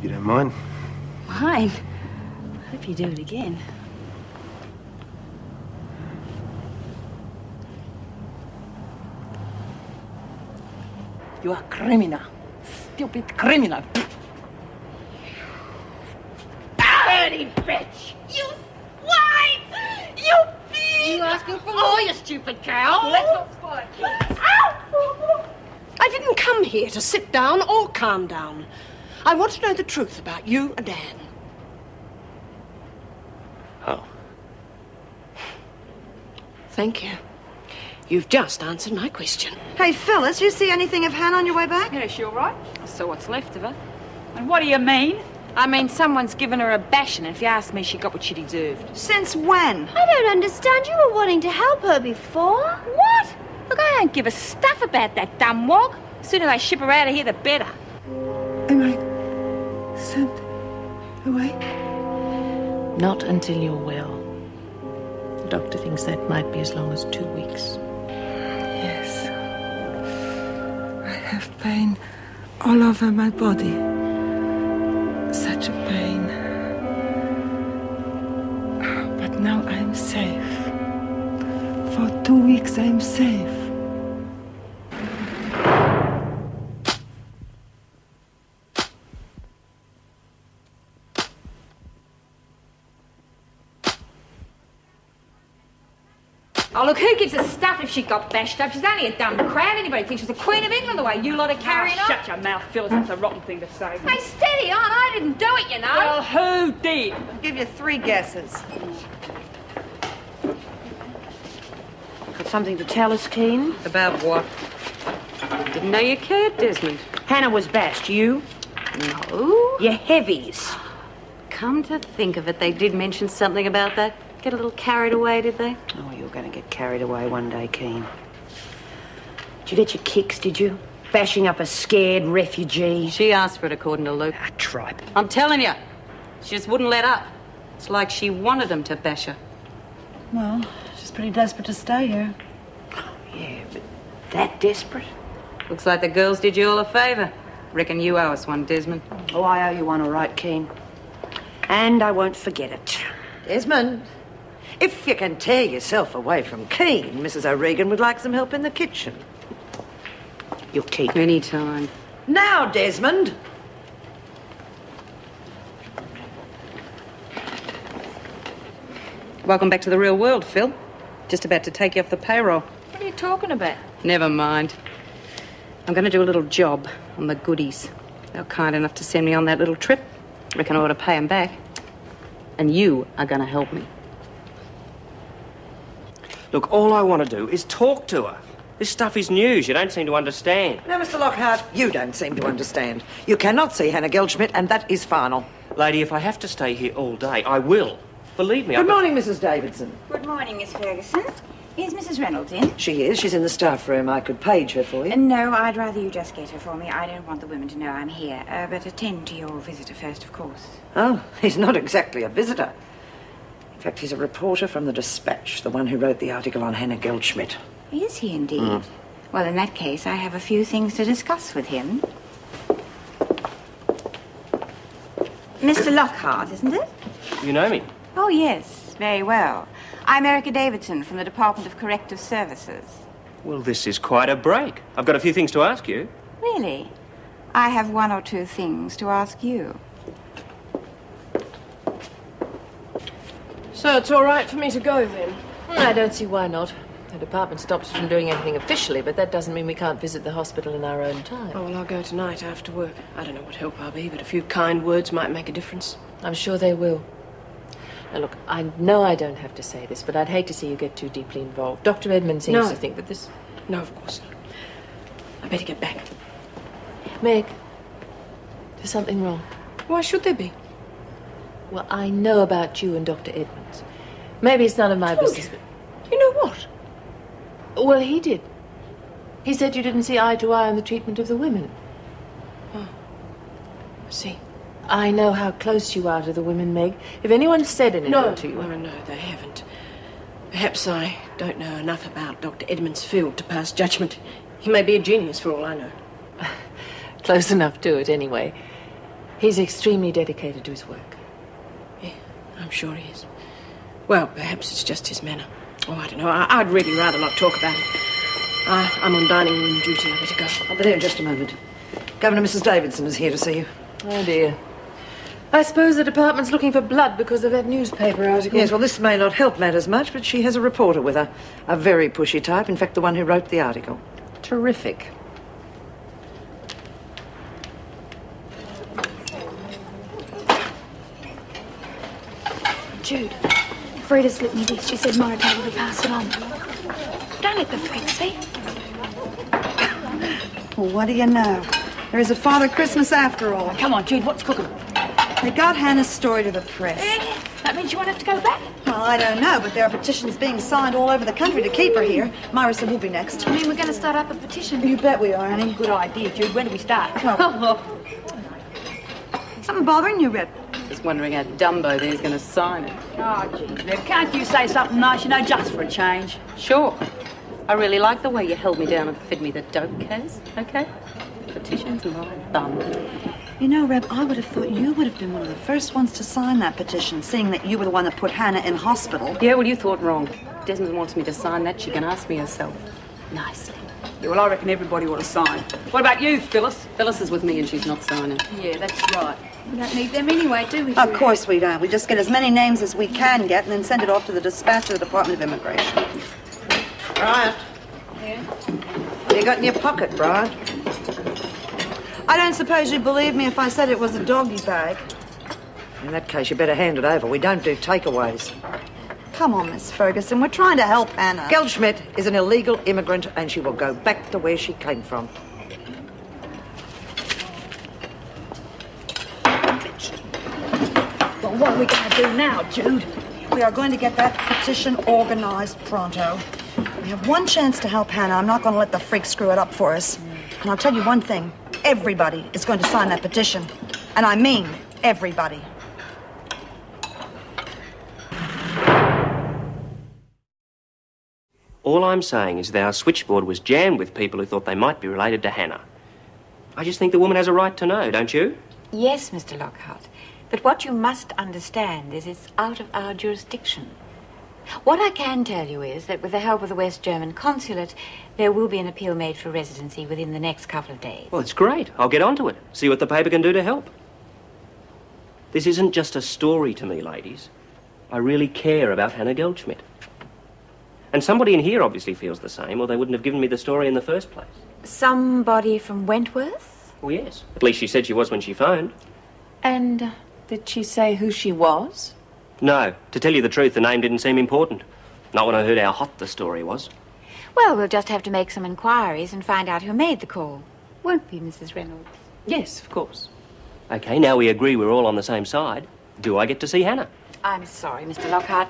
You don't mind? Mind? Hope you do it again. You are criminal. Stupid criminal. Dirty bitch! You swine! You thief! You asking for more, you stupid cow? Let's not spoil it, kids. I didn't come here to sit down or calm down. I want to know the truth about you and Anne. Oh. Thank you. You've just answered my question. Hey, Phyllis, you see anything of Hannah on your way back? Yeah, she all right? I saw what's left of her. And what do you mean? I mean, someone's given her a bashing, and if you ask me, she got what she deserved. Since when? I don't understand. You were wanting to help her before. What? Look, I don't give a stuff about that dumb wog. The sooner they ship her out of here, the better. Am I sent away? Not until you're well. The doctor thinks that might be as long as 2 weeks. Yes. I have pain all over my body. Such a pain. But now I'm safe. For 2 weeks I'm safe. Oh, look, who gives a stuff if she got bashed up? She's only a dumb crab. Anybody thinks she's the Queen of England the way you lot are carrying on? Shut your mouth, Phyllis. That's a rotten thing to say. Hey, steady on. I didn't do it, you know. Well, who did? I'll give you 3 guesses. Got something to tell us, Keane? About what? Didn't know you cared, Desmond. Hannah was bashed. You? No. Your heavies. Come to think of it, they did mention something about that. Get a little carried away, did they? Oh, you're going to get carried away one day, Keane. Did you get your kicks, did you? Bashing up a scared refugee. She asked for it, according to Luke. A tripe. I'm telling you, she just wouldn't let up. It's like she wanted him to bash her. Well, she's pretty desperate to stay here. Yeah, but that desperate? Looks like the girls did you all a favour. Reckon you owe us one, Desmond. Oh, I owe you one, all right, Keane. And I won't forget it. Desmond, if you can tear yourself away from Keane, Mrs. O'Regan would like some help in the kitchen. You'll keep. Any time. Now, Desmond. Welcome back to the real world, Phil. Just about to take you off the payroll. What are you talking about? Never mind. I'm going to do a little job on the goodies. They were kind enough to send me on that little trip. Reckon I ought to pay them back. And you are going to help me. Look, all I want to do is talk to her. This stuff is news. You don't seem to understand. Now, Mr. Lockhart, you don't seem to understand. You cannot see Hannah Geldschmidt, and that is final. Lady, if I have to stay here all day, I will. Believe me. Good morning, Mrs. Davidson. Good morning, Miss Ferguson. Is Mrs. Reynolds in? She is. She's in the staff room. I could page her for you. No, I'd rather you just get her for me. I don't want the women to know I'm here. But attend to your visitor first, of course. Oh, he's not exactly a visitor. In fact, he's a reporter from the Dispatch, the one who wrote the article on Hannah Geldschmidt. Is he indeed? Well, in that case, I have a few things to discuss with him. Mr. Lockhart, isn't it? You know me? Oh, yes, very well. I'm Erica Davidson from the Department of Corrective Services. Well, this is quite a break. I've got a few things to ask you. Really? I have 1 or 2 things to ask you. So it's all right for me to go, then? I don't see why not. The department stops us from doing anything officially, but that doesn't mean we can't visit the hospital in our own time. Oh, well, I'll go tonight after work. I don't know what help I'll be, but a few kind words might make a difference. I'm sure they will. Now, look, I know I don't have to say this, but I'd hate to see you get too deeply involved. Dr. Edmund seems to think that this... No, of course not. I better get back. Meg, there's something wrong. Why should there be? Well, I know about you and Dr. Edmonds. Maybe it's none of my business, but... You know what? Well, he did. He said you didn't see eye to eye on the treatment of the women. Oh, I see. I know how close you are to the women, Meg. If anyone said anything to you... No, they haven't. Perhaps I don't know enough about Dr. Edmonds' field to pass judgment. He may be a genius for all I know. Close enough to it, anyway. He's extremely dedicated to his work. Yeah, I'm sure he is. Well, perhaps it's just his manner. Oh, I don't know. I'd really rather not talk about it. I'm on dining room duty. I better go. I'll be there in just a moment. Governor Mrs. Davidson is here to see you. Oh, dear. I suppose the department's looking for blood because of that newspaper article. Yes, well, this may not help matters much, but she has a reporter with her. A very pushy type. In fact, the one who wrote the article. Terrific. Jude, Frida slipped me this. She said Mara told her to pass it on. Don't let the freak see. Well, what do you know? There is a Father Christmas after all. Come on, Jude, what's cooking? They got Hannah's story to the press. That means you won't have to go back? Well, I don't know, but there are petitions being signed all over the country to keep her here. Myra said we'll be next. I mean, we're going to start up a petition. You bet we are, Annie. Good idea, Jude. When do we start? Something bothering you, Reb? Just wondering how Dumbo there's going to sign it. Oh, gee, Reb, can't you say something nice, just for a change? Sure. I really like the way you held me down and fed me the dope, Kaz. Okay? Petitions and my bum. You know, Reb, I would have thought you would have been one of the first ones to sign that petition, seeing that you were the one that put Hannah in hospital. Yeah, well, you thought wrong. Desmond wants me to sign that. She can ask me herself. Nicely. Yeah, well, I reckon everybody ought to sign. What about you, Phyllis? Phyllis is with me and she's not signing. Yeah, that's right. We don't need them anyway, do we? Of course we don't. We just get as many names as we can get and then send it off to the dispatch of the Department of Immigration. Bryant. Yeah? What you got in your pocket, Bryant? I don't suppose you'd believe me if I said it was a doggy bag. In that case, you better hand it over. We don't do takeaways. Come on, Miss Ferguson. We're trying to help Hannah. Geldschmidt is an illegal immigrant and she will go back to where she came from. Well, what are we going to do now, Jude? We are going to get that petition organised pronto. We have one chance to help Hannah. I'm not going to let the freak screw it up for us. And I'll tell you one thing. Everybody is going to sign that petition. And I mean everybody. All I'm saying is that our switchboard was jammed with people who thought they might be related to Hannah. I just think the woman has a right to know, don't you? Yes, Mr. Lockhart. But what you must understand is it's out of our jurisdiction. What I can tell you is that with the help of the West German consulate, there will be an appeal made for residency within the next couple of days. Well, it's great. I'll get onto it. See what the paper can do to help. This isn't just a story to me, ladies. I really care about Hannah Geldschmidt. And somebody in here obviously feels the same, or they wouldn't have given me the story in the first place. Somebody from Wentworth? Well, yes. At least she said she was when she phoned. And did she say who she was? No. To tell you the truth, the name didn't seem important. Not when I heard how hot the story was. Well, we'll just have to make some inquiries and find out who made the call. Won't we, Mrs. Reynolds? Yes, of course. OK, now we agree we're all on the same side. Do I get to see Hannah? I'm sorry, Mr. Lockhart.